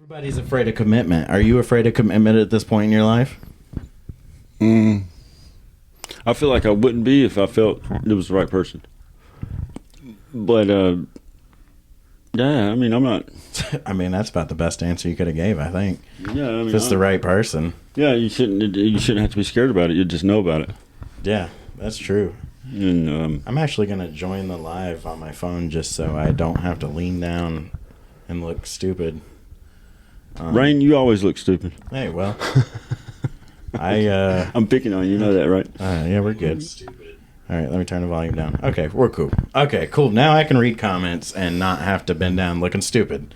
Everybody's afraid of commitment. Are you afraid of commitment at this point in your life? I feel like I wouldn't be if I felt it was the right person. But yeah, I mean, I'm not. I mean, that's about the best answer you could have gave, I think. Yeah, I mean, if it's the right person. Yeah, you shouldn't have to be scared about it. You just know about it. Yeah, that's true. And I'm actually gonna join the live on my phone just so I don't have to lean down and look stupid. Rain, you always look stupid. Hey, well, I'm picking on you. You know that, right? Yeah, we're good. All right, let me turn the volume down. Okay, we're cool. Okay, cool. Now I can read comments and not have to bend down looking stupid.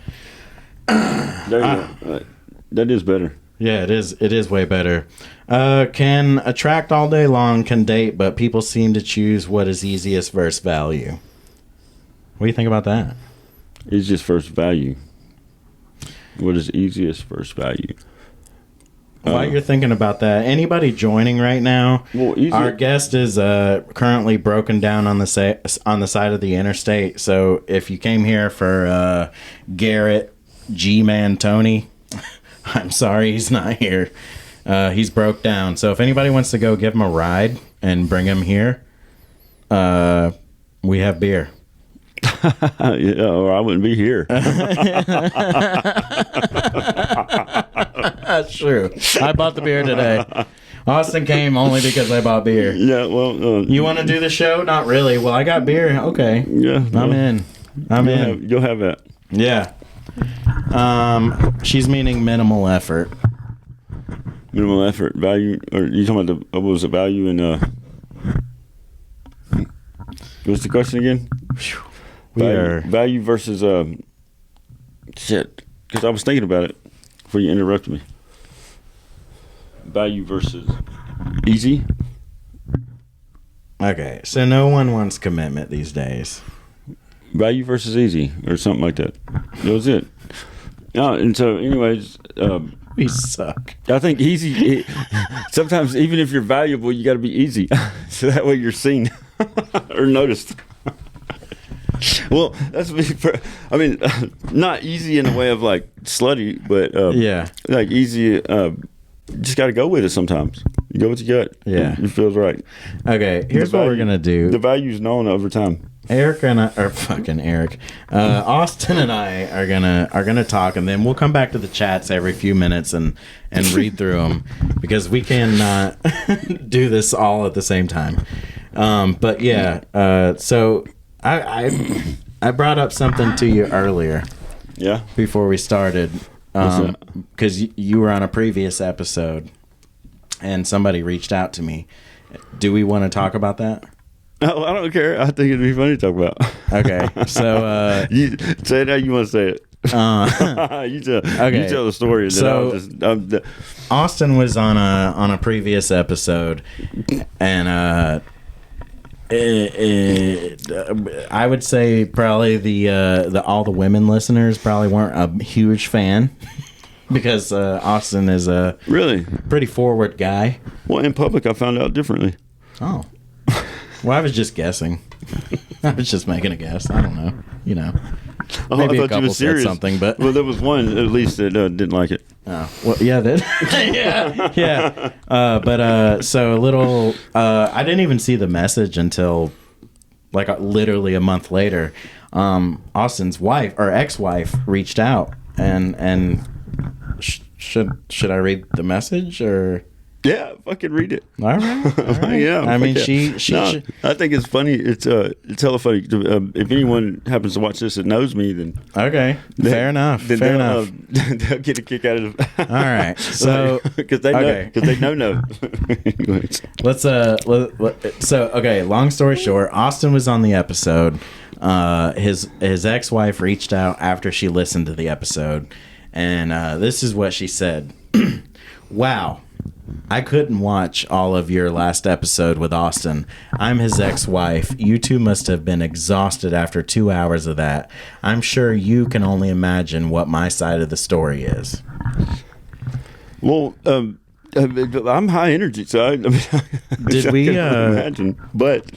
There you go. That is better. Yeah, it is. It is way better. Can attract all day long, can date, but people seem to choose what is easiest versus value. What do you think about that? Easiest versus value. What is easiest versus value? While you're thinking about that, anybody joining right now, our guest is currently broken down on the side of the interstate. So if you came here for Garrett G-Man Tony, I'm sorry he's not here. He's broke down. So if anybody wants to go give him a ride and bring him here, we have beer. Yeah, or I wouldn't be here. That's true. I bought the beer today. Austin came only because I bought beer. Yeah, well... you want to do the show? Not really. Well, I got beer. Okay. Yeah. I'm in. You'll have that. Yeah. She's meaning minimal effort. Minimal effort. Value... Or you talking about what was the value in... What's the question again? Value versus... Shit. Because I was thinking about it before you interrupted me. Value versus easy. Okay, so no one wants commitment these days. Value versus easy, or something like that. That was it. And so, anyways, we suck. I think easy. Sometimes, even if you're valuable, you got to be easy, so that way you're seen or noticed. Well, that's I mean, not easy in the way of like slutty, but yeah, like easy. Just got to go with it sometimes. You go what you got. Yeah, it feels right. Okay, here's what we're gonna do. The value's known over time. Eric and I, or fucking Eric, Austin and I are gonna talk, and then we'll come back to the chats every few minutes and read through them because we cannot do this all at the same time. But yeah, so I brought up something to you earlier. Yeah. Before we started, because you were on a previous episode, and somebody reached out to me. Do we want to talk about that? Oh, I don't care. I think it'd be funny to talk about. Okay, so you say it how you want to say it. You tell the story. So Austin was on a previous episode, and I would say probably the all the women listeners probably weren't a huge fan because Austin is a really pretty forward guy. Well, in public, I found out differently. Oh, well, I was just guessing. I was just making a guess. I don't know. You know, maybe I a couple said something, but well, there was one at least that didn't like it. Oh, well, yeah, that, yeah. But so a little. I didn't even see the message until like literally a month later. Austin's wife or ex-wife reached out and should I read the message or? Yeah, fucking read it. All right. Yeah. I mean, yeah. I think it's funny. It's hella funny. If anyone happens to watch this that knows me, then okay, fair enough. Fair enough. They'll get a kick out of it. All right. So because they know. Let's so okay. Long story short, Austin was on the episode. His ex-wife reached out after she listened to the episode, and this is what she said. Wow. I couldn't watch all of your last episode with Austin. I'm his ex-wife. You two must have been exhausted after 2 hours of that. I'm sure you can only imagine what my side of the story is. Well, I'm high energy, so I mean, did we imagine? But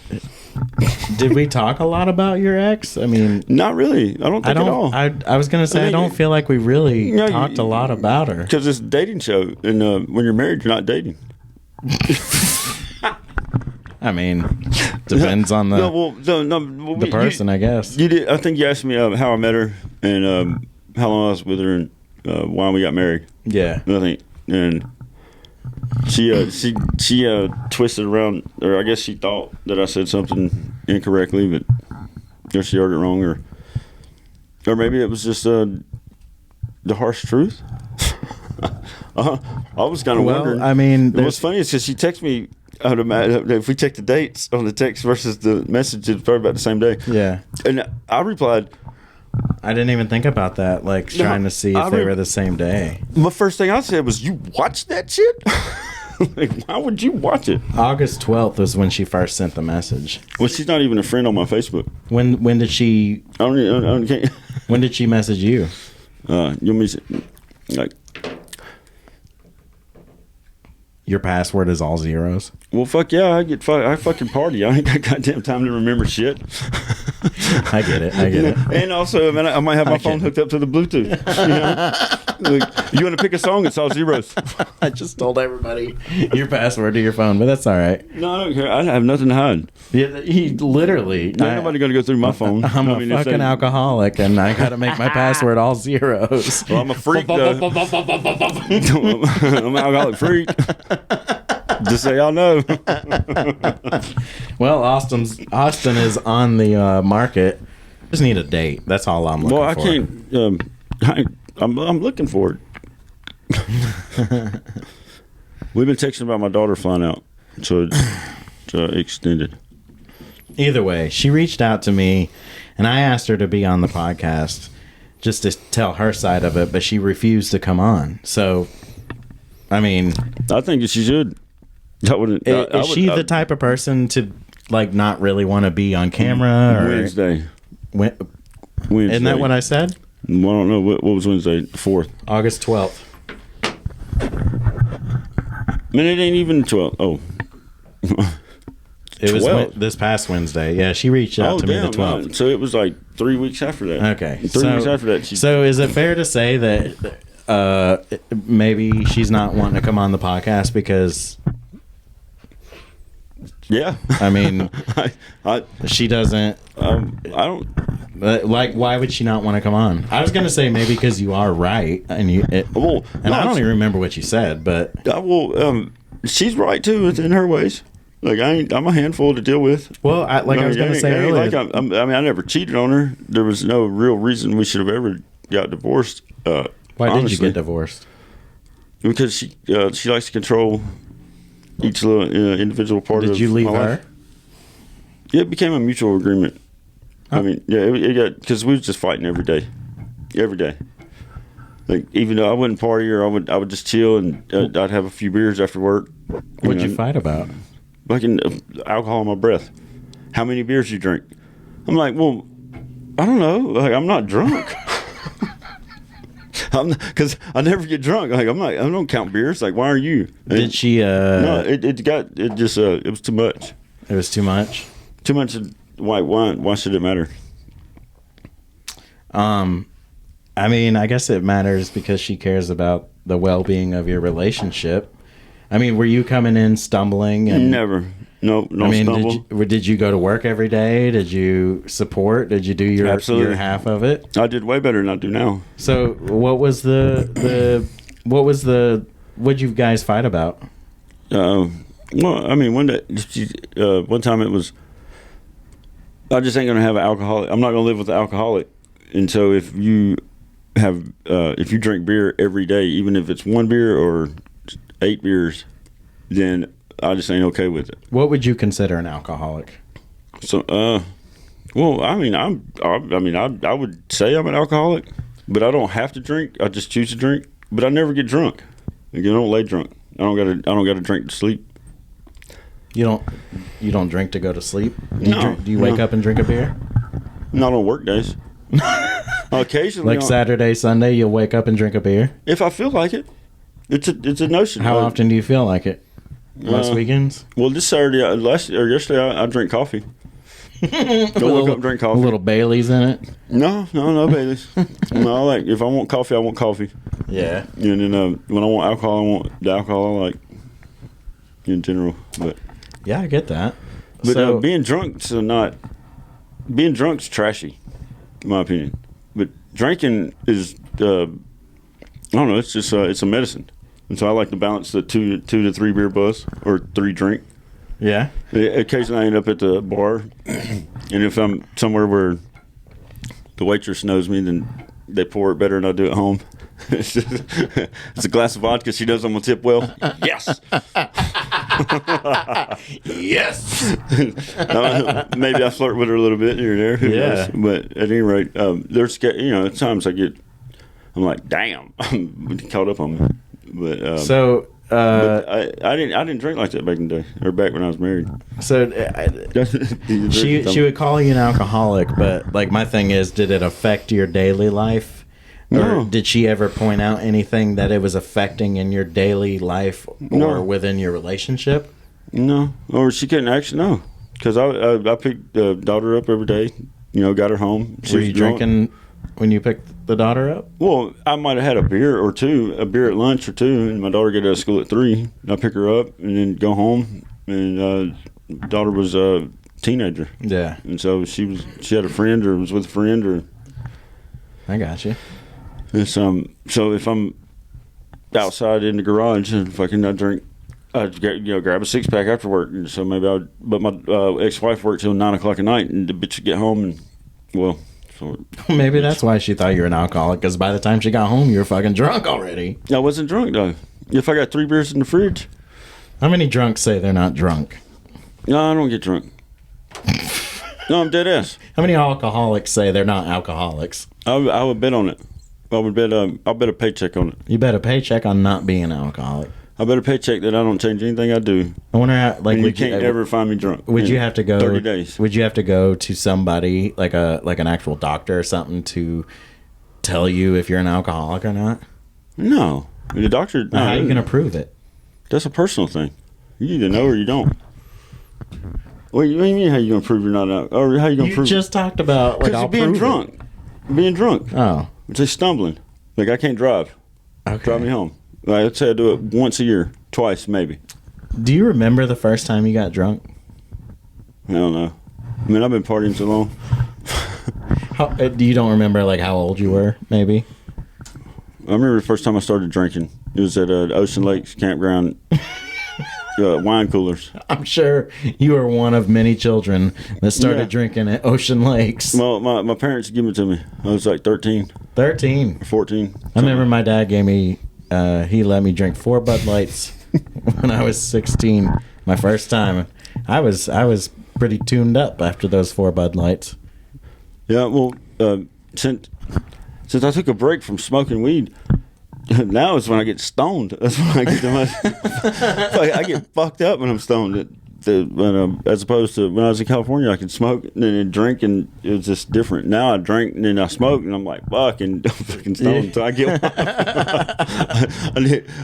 Did we talk a lot about your ex? I mean, Not really. I don't think I don't. at all. I was gonna say I think don't it- feel like we really No, talked a lot about her. Because it's a dating show, and when you're married, you're not dating. I mean, depends on the the person, I guess. You did. I think you asked me how I met her and how long I was with her and why we got married. Yeah. I think, and she twisted around, or I guess she thought that I said something incorrectly, but or she heard it wrong, or maybe it was just the harsh truth. I was kind of wondering. I mean, What's funny is because she texted me. I would imagine if we check the dates on the text versus the message, it's probably about the same day. yeah. And I replied, I didn't even think about that. Like trying to see if they were the same day. my first thing I said was, "You watched that shit? Like, why would you watch it?" August 12th was when she first sent the message. Well, she's not even a friend on my Facebook. When did she Can't. when did she message you? You want me to, like, Your password is all zeros. well, fuck yeah, I fucking party. I ain't got goddamn time to remember shit. I get it. I get it. And also, I mean, I might have my I phone get it. hooked up to the Bluetooth. You know? Like, you want to pick a song? It's all zeros. I just told everybody your password to your phone, but that's all right. No, I don't care. I have nothing to hide. Yeah, he literally. Ain't nobody going to go through my phone. I'm I a mean, if fucking they- alcoholic, and I got to make my password all zeros. Well, I'm a freak, though. I'm an alcoholic freak. Just so y'all know. Well, Austin is on the market. Just need a date. That's all I'm looking Well, I for. can't. I'm looking for it. We've been texting about my daughter flying out, so extended. Either way, she reached out to me, and I asked her to be on the podcast just to tell her side of it, but she refused to come on. So, I mean, I think she should. I wouldn't. is she the type of person to like not really want to be on camera? Or Wednesday? Wednesday. Isn't that what I said? I don't know. What was Wednesday? 4th. August 12th. I mean, it ain't even 12. Oh. It was 12? this past Wednesday. Yeah, she reached out to me the 12th. right. So it was like 3 weeks after that. Okay. 3 weeks after that. So is it fair to say that maybe she's not wanting to come on the podcast because, yeah. I mean, I she doesn't, don't. like, why would she not want to come on? I was going to say maybe because you are right. And Well, and I don't even remember what you said, but I will. She's right too. It's in her ways. Like I'm a handful to deal with. well, I was going to say it ain't earlier. like I mean, I never cheated on her. There was no real reason we should have ever got divorced. Why did you honestly. get divorced? Because she likes to control each little individual part of. Did you leave my her? life. Yeah, it became a mutual agreement. I mean, yeah, it got because we was just fighting every day. Like even though I wouldn't party or I would just chill and I'd have a few beers after work. What'd you fight about? Like alcohol in my breath. How many beers you drink? I'm like, well, I don't know. Like I'm not drunk. Because I never get drunk. Like I don't count beers. Like why are you? Did she? No, it was too much. It was too much. Too much. Why should it matter? I mean, I guess it matters because she cares about the well-being of your relationship. I mean, were you coming in stumbling? And, Never. No I mean, stumble. did you go to work every day? Did you support? Did you do your Absolutely. half of it? I did way better than I do now. So, what'd you guys fight about? Well, I mean, one time it was, I just ain't gonna have an alcoholic. I'm not gonna live with an alcoholic. And so if you drink beer every day, even if it's one beer or 8 beers, then I just ain't okay with it. What would you consider an alcoholic? So, well, I mean, I would say I'm an alcoholic, but I don't have to drink. I just choose to drink. But I never get drunk. Like, I don't lay drunk. I don't gotta drink to sleep. You don't drink to go to sleep? No, Do you wake up and drink a beer? Not on work days. Occasionally, Like Saturday, Sunday, you'll wake up and drink a beer? if I feel like it. It's a notion. How often do you feel like it? Most weekends? Well, this Saturday, yesterday, I drank coffee. Go wake up and drink A coffee. little Bailey's in it. No Baileys. No, I like if I want coffee, I want coffee. Yeah. And then when I want alcohol, I want the alcohol I like in general. But Yeah, I get that. so being drunk's trashy, in my opinion. But drinking is I don't know. It's just it's a medicine, and so I like to balance the two to three beer buzz or 3 drink. Yeah. Occasionally, I end up at the bar, and if I'm somewhere where the waitress knows me, then they pour it better than I do at home. It's a glass of vodka. She knows I'm gonna tip well. Yes. Yes. Maybe I flirt with her a little bit here and there. Who knows? But at any rate, there's at times I'm like, damn, I'm caught up on me. But but I didn't drink like that back in the day, or back when I was married. So she would call you an alcoholic, but like my thing is, did it affect your daily life? Or No. did she ever point out anything that it was affecting in your daily life or No. within your relationship? No, or she couldn't actually no, because I picked the daughter up every day. Got her home. She Were was you drunk. drinking when you picked the daughter up? Well, I might have had a beer at lunch or two, and my daughter get out of school at 3. And I pick her up and then go home, and daughter was a teenager, Yeah, and so she had a friend or was with a friend or. I got you. So if I'm outside in the garage and if I drink, I'd grab a 6-pack after work. And so maybe but my ex-wife worked till 9 o'clock at night, and the bitch would get home and so Maybe that's why she thought you were an alcoholic, because by the time she got home, you were fucking drunk already. I wasn't drunk though. If I got 3 beers in the fridge, How many drunks say they're not drunk? no, I don't get drunk. No, I'm dead ass. How many alcoholics say they're not alcoholics? I would bet on it. I'll bet a paycheck on it. You bet a paycheck on not being an alcoholic. I bet a paycheck that I don't change anything I do. I wonder how, like, And you would can't ever find me drunk. Would in you have to go 30 days? Would you have to go to somebody like an actual doctor or something to tell you if you're an alcoholic or not? No. The doctor. How are you gonna prove it? That's a personal thing. You either know or you don't. What do you mean? How you gonna prove you're not out? Or how you gonna You prove? just talked about like Because I'll you're being prove drunk. Being drunk. It. Oh, It's like stumbling. Like I can't drive. okay. Drive me home. Like, I'd say I do it once a year, twice maybe. Do you remember the first time you got drunk? I don't know. I mean, I've been partying so long. You don't remember like how old you were? Maybe. I remember the first time I started drinking. It was at Ocean Lakes campground. Wine coolers. I'm sure you were one of many children that started Yeah. drinking at Ocean Lakes. Well, my parents gave it to me. I was like 13 13. or 14. I remember my dad gave me. He let me drink 4 Bud Lights when I was 16. My first time. I was pretty tuned up after those 4 Bud Lights. Yeah, well, since I took a break from smoking weed, now is when I get stoned. That's when I get the most. Like, I get fucked up when I'm stoned. As opposed to when I was in California, I could smoke and then drink, and it was just different. Now I drink and then I smoke, and I'm like, fuck, and I'm fucking stoned. Yeah. So I get.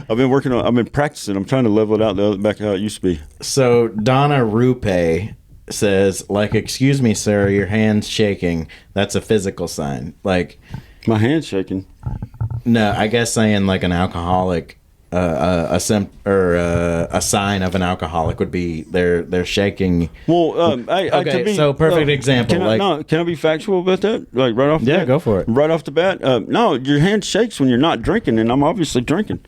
I've been working on. I've been practicing. I'm trying to level it out back to how it used to be. So Donna Rupe says, like, excuse me, sir, your hand's shaking. That's a physical sign. Like, My hand's shaking. no, I guess saying like an alcoholic, a sign of an alcoholic would be they're shaking. Well, Okay, to be, so perfect example, Can I be factual about that? Like right off the Yeah, bat? go for it. Right off the bat? No, your hand shakes when you're not drinking, and I'm obviously drinking.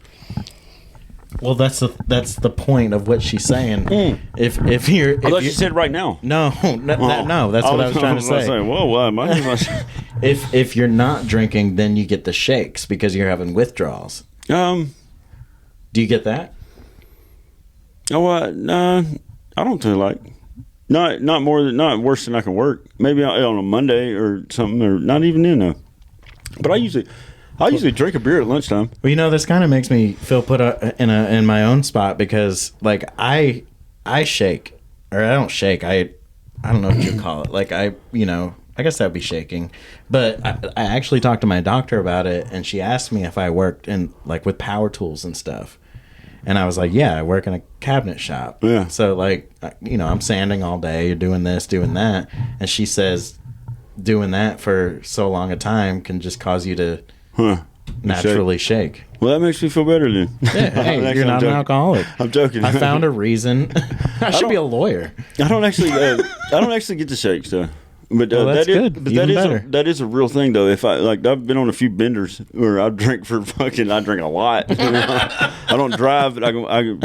Well, that's the point of what she's saying. If you're, I thought if you you said right now. no, that's what I was trying to say. Whoa, If you're not drinking, then you get the shakes because you're having withdrawals. Do you get that? No, I don't feel like not worse than I can work. Maybe on a Monday or something, or not even then though. But I usually drink a beer at lunchtime. Well, this kind of makes me feel put in my own spot because like I shake, or I don't shake. I don't know what you call it. Like I guess that would be shaking. But I actually talked to my doctor about it, and she asked me if I worked in like with power tools and stuff. And I was like, yeah, I work in a cabinet shop. Yeah. So, like, I'm sanding all day, you're doing this, doing that. And she says doing that for so long a time can just cause you to naturally shake. Well, that makes me feel better then. Yeah, hey, you're not an alcoholic. I'm joking. I found a reason. I should be a lawyer. I don't actually get the shakes though. But that's good. But Even better. That is a real thing though. If I've been on a few benders where I drink a lot. I don't drive, but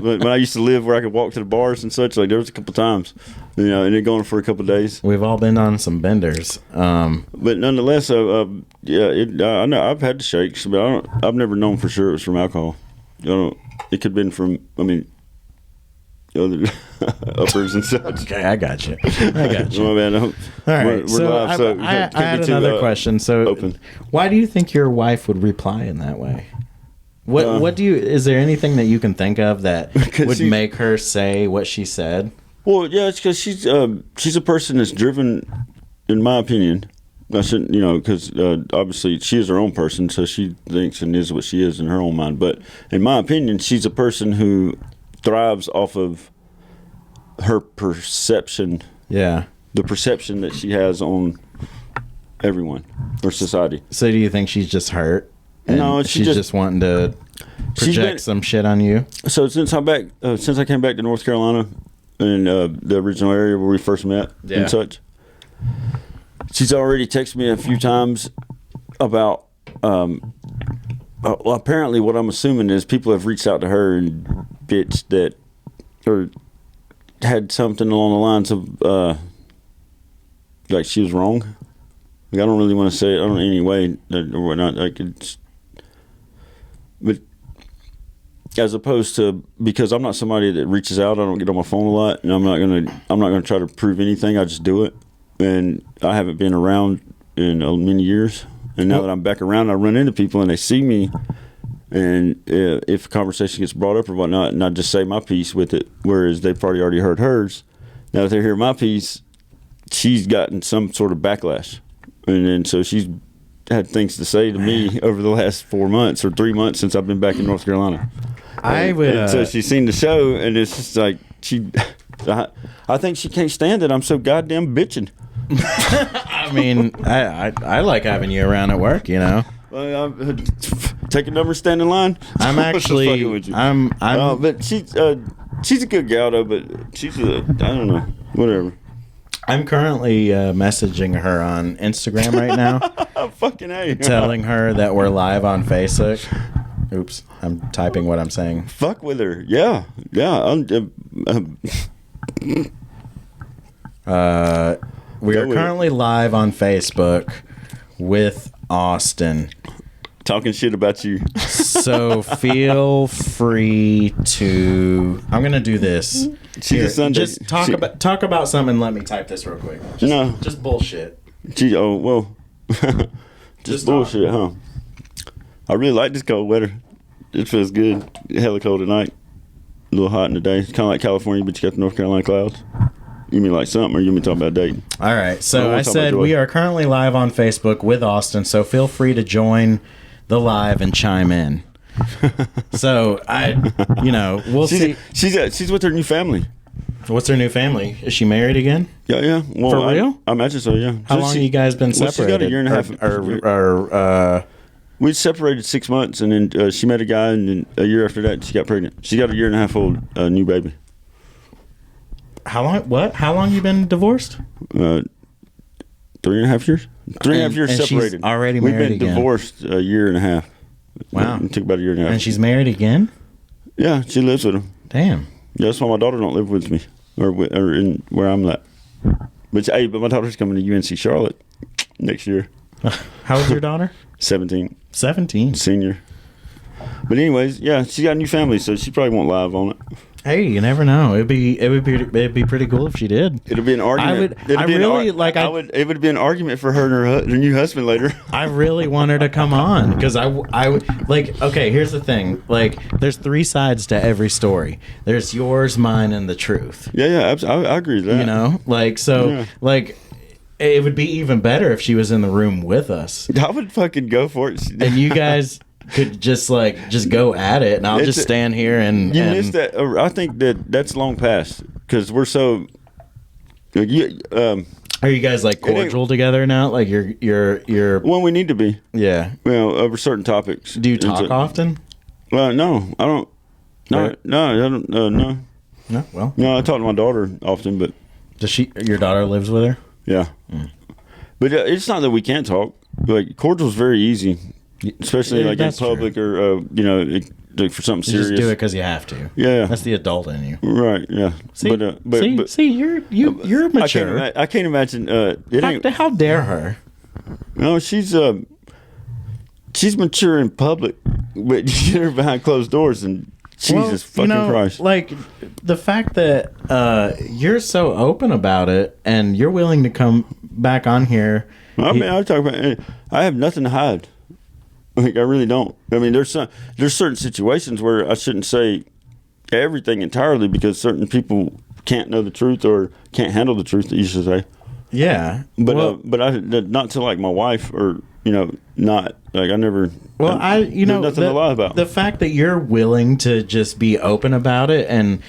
when I used to live where I could walk to the bars and such, like there was a couple times, and it going for a couple of days. We've all been on some benders. But nonetheless, I know I've had the shakes, but I've never known for sure it was from alcohol. It could have been from, other uppers and such. Okay, I got you. Oh, man, All right, we're live, so I can't had be too, another question. So, open. why do you think your wife would reply in that way? Is there anything that you can think of that would make her say what she said? Well, yeah, it's because she's a person that's driven, in my opinion. I shouldn't, because obviously she is her own person, so she thinks and is what she is in her own mind. But in my opinion, she's a person who thrives off of her perception. Yeah. The perception that she has on everyone or society. So do you think she's just hurt? And No, she's just wanting to project some shit on you? So since I came back to North Carolina in the original area where we first met and such, she's already texted me a few times about apparently what I'm assuming is people have reached out to her and bitched that or had something along the lines of like she was wrong. Like, I don't really want to say it in any way or whatnot. Like but as opposed to, because I'm not somebody that reaches out, I don't get on my phone a lot, and I'm not gonna try to prove anything. I just do it, and I haven't been around in many years. And now that I'm back around, I run into people and they see me, and if a conversation gets brought up or whatnot, and I just say my piece with it, whereas they've probably already heard hers. Now that they hear my piece, she's gotten some sort of backlash, and then so she's had things to say to me over the last 4 months or 3 months since I've been back in North Carolina. And so she's seen the show, and it's just like I think she can't stand it. I'm so goddamn bitching. I mean, I like having you around at work, Well, take a number, stand in line. I'm actually, but she's a good gal though. But I don't know, whatever. I'm currently messaging her on Instagram right now. Fucking A. Telling her that we're live on Facebook. Oops, I'm typing what I'm saying. Fuck with her. Yeah. We are currently live on Facebook with Austin. Talking shit about you. So feel free to. I'm gonna do this. Just talk about something. And let me type this real quick. Just bullshit. Just bullshit, huh? I really like this cold weather. It feels good. Hella cold at night. A little hot in the day. It's kind of like California, but you got the North Carolina clouds. You mean like something, or you mean talking about dating? All right. So I said we are currently live on Facebook with Austin. So feel free to join the live and chime in. So we'll see. She's with her new family. What's her new family? Is she married again? Yeah. Well, for real? I imagine so. Yeah. How long have you guys been separated? She's got a year and a half. We separated 6 months, and then she met a guy, and then a year after that, she got pregnant. She got a year and a half old new baby. How long? What? How long you been divorced? 3.5 years. 3.5 years separated. She's already married again. We've been divorced a year and a half. Wow. It took about a year and a half. And she's married again? Yeah, she lives with him. Damn. Yeah, that's why my daughter don't live with me, or in where I'm at. But my daughter's coming to UNC Charlotte next year. How old's your daughter? 17. 17. Senior. But anyways, yeah, she got a new family, so she probably won't live on it. Hey, you never know. It'd be pretty cool if she did. It'd be an argument. It would be an argument for her and her new husband later. I really want her to come on because I would like. Okay, here's the thing. Like, there's 3 sides to every story. There's yours, mine, and the truth. Yeah, I agree with that. Like, it would be even better if she was in the room with us. I would fucking go for it. And you guys could just go at it, and I'll It's just a- stand here and You missed that. I think that's long past because we're so. You, Are you guys like ain't- cordial together now? Like you're when we need to be, yeah. over certain topics. Do you talk often? Well, no, I don't. No, Right. no, I don't. No, No. Well, no. I talk to my daughter often, but does she? Your daughter lives with her? yeah. But it's not that we can't talk. Like cordial's very easy, especially Yeah, like in that's public or like for something You serious. just do it because you have to. Yeah. That's the adult in you. Right. Yeah. See, but see, you're mature. I can't imagine. It ain't. How dare her? No, she's mature in public, but you get her behind closed doors, and Jesus fucking Christ. Like the fact that you're so open about it and you're willing to come back on here. I mean, I talk about. I have nothing to hide. Like I really don't. I mean, there's certain situations where I shouldn't say everything entirely because certain people can't know the truth or can't handle the truth. That you should say. Yeah, But but I not to like my wife or not like I never. well, there's nothing to lie about. The fact that you're willing to just be open about it and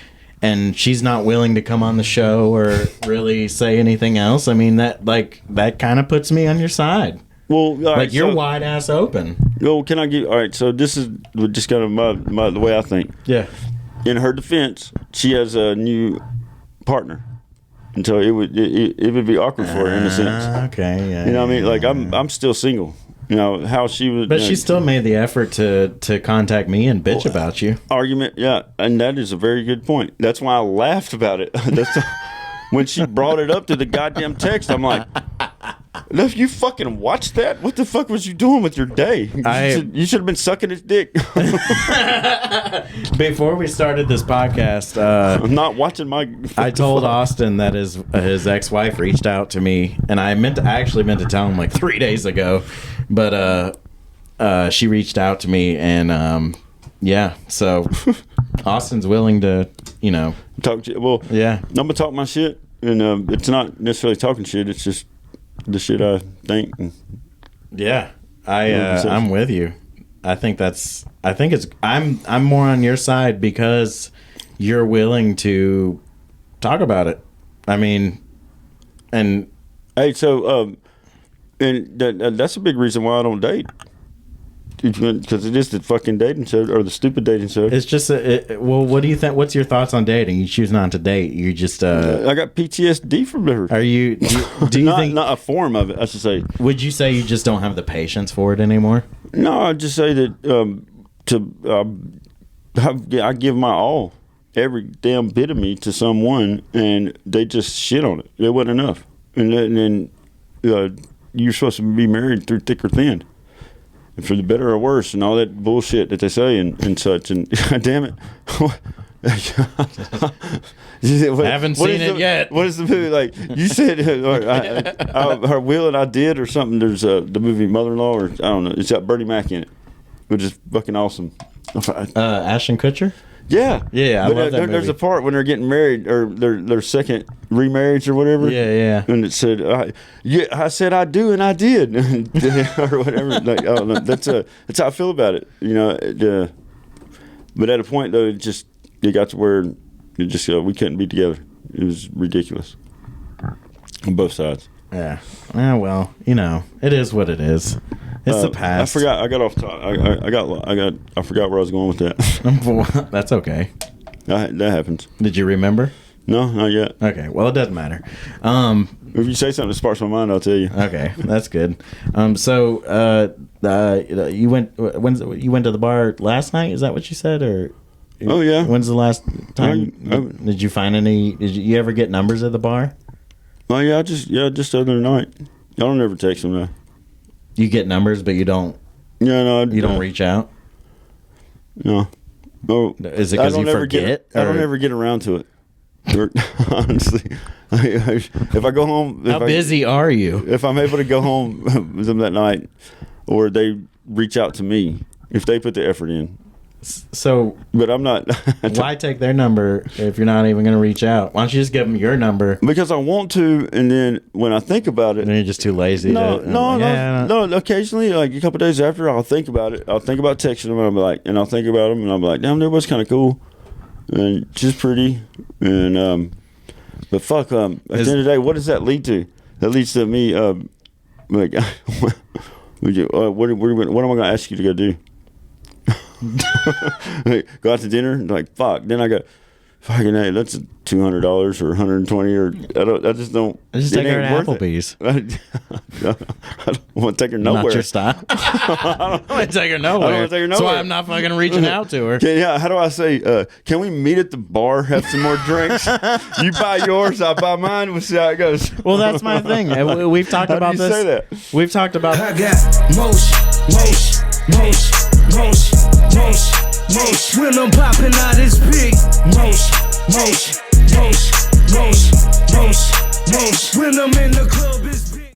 she's not willing to come on the show or really say anything else. I mean that kind of puts me on your side. Well, all right, Like you're so- wide ass open. Well, can I give? All right, so this is just kind of my the way I think. Yeah. In her defense, she has a new partner, and so it would be awkward for her in a sense. Okay. Yeah. You know what I mean? Like I'm still single. You know how she was. But she still made the effort to contact me and bitch about you. argument. Yeah, and that is a very good point. That's why I laughed about it. When she brought it up to the goddamn text, I'm like, "Look, you fucking watched that? What the fuck was you doing with your day? You should have been sucking his dick." Before we started this podcast, I'm not watching my. I told Austin that his ex-wife reached out to me, and I actually meant to tell him like 3 days ago, but she reached out to me, and yeah, so Austin's willing to, talk to you. Well, yeah. I'm gonna talk my shit, and it's not necessarily talking shit. It's just the shit I think. Yeah, I'm with you. I'm more on your side because you're willing to talk about it. I mean, and Hey, so and that's a big reason why I don't date. Because it is the fucking dating show or the stupid dating show. it's just well, what do you think? What's your thoughts on dating? You choose not to date. You just I got PTSD from there. are you? Do you not, think? not a form of it? I should say. Would you say you just don't have the patience for it anymore? No, I just say that I give my all, every damn bit of me to someone, and they just shit on it. It wasn't enough, and then you're supposed to be married through thick or thin, and for the better or worse, and all that bullshit that they say and such. And God damn it. Haven't seen it yet. What is the movie like? You said her will and I did or something. There's the movie Mother-in-Law or I don't know. It's got Bernie Mac in it, which is fucking awesome. Ashton Kutcher. Yeah, Yeah, I but love that there's movie. a part when they're getting married or their second remarriage or whatever. Yeah. And it said, I said I do and I did, or whatever. Like, I don't know. That's how I feel about it. But at a point though, it got to where it just we couldn't be together. It was ridiculous on both sides. Yeah. Well, it is what it is. It's the past. I forgot. I got off top. I forgot where I was going with that. That's okay. That happens. Did you remember? No, not yet. Okay. Well, it doesn't matter. If you say something that sparks my mind, I'll tell you. Okay, that's good. So, you went to the bar last night? Is that what you said, or? Oh, yeah. When's the last time? I- Did you find any? Did you ever get numbers at the bar? Oh yeah, just the other night. I don't ever text them now. You get numbers, but you don't. Yeah, no, You don't reach out. No. Oh, Is it because you forget? I don't or- ever get around to it. Honestly, if I go home, How busy are you? If I'm able to go home with them that night, or they reach out to me, if they put the effort in, So But I'm not. why take their number if you're not even going to reach out? Why don't you just give them your number? Because I want to, and then when I think about it, And you're just too lazy. no, to, no, like, yeah, no. Occasionally, like a couple days after, I'll think about it. I'll think about texting them, and I'll be like, and I'll think about them, and I'll be like, damn, that was kind of cool, and she's pretty, and but fuck, at the end of the day, what does that lead to? That leads to me, like, what am I going to ask you to go do? Like, go out to dinner, like fuck. Then I go, fucking hey, that's $200 or $120 or I just don't. I just it take her ain't to worth Applebee's. I don't want to take her nowhere. Not your style. I don't want to take her nowhere. I don't wanna take her That's why nowhere. I'm not fucking reaching out to her. Yeah, how do I say? Can we meet at the bar, have some more drinks? You buy yours, I buy mine. We'll see how it goes. Well, that's my thing. We've talked How about do you this. say that? We've talked about. I got motion. When I'm popping out, it's big. Motion. When I'm in